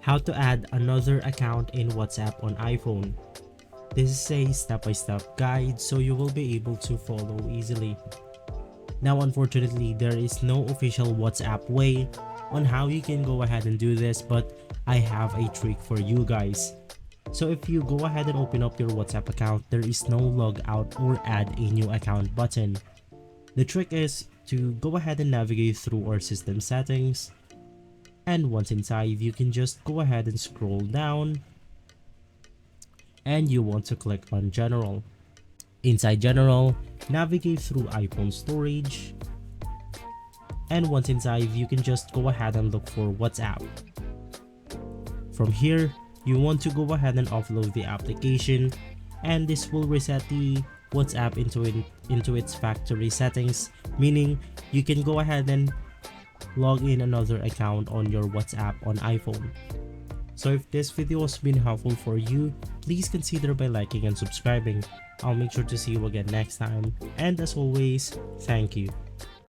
How to add another account in WhatsApp on iPhone. This is a step-by-step guide so you will be able to follow easily. Now unfortunately there is no official WhatsApp way on how you can go ahead and do this, but I have a trick for you guys. So if you go ahead and open up your WhatsApp account, there is no log out or add a new account button. The trick is to go ahead and navigate through our system settings, and once inside you can just go ahead and scroll down and you want to click on general. Inside general, navigate through iPhone storage, and once inside you can just go ahead and look for WhatsApp. From here you want to go ahead and offload the application, and this will reset the WhatsApp into its factory settings, meaning you can go ahead and log in another account on your WhatsApp on iPhone. So if this video has been helpful for you, please consider by liking and subscribing. I'll make sure to see you again next time, and as always, thank you.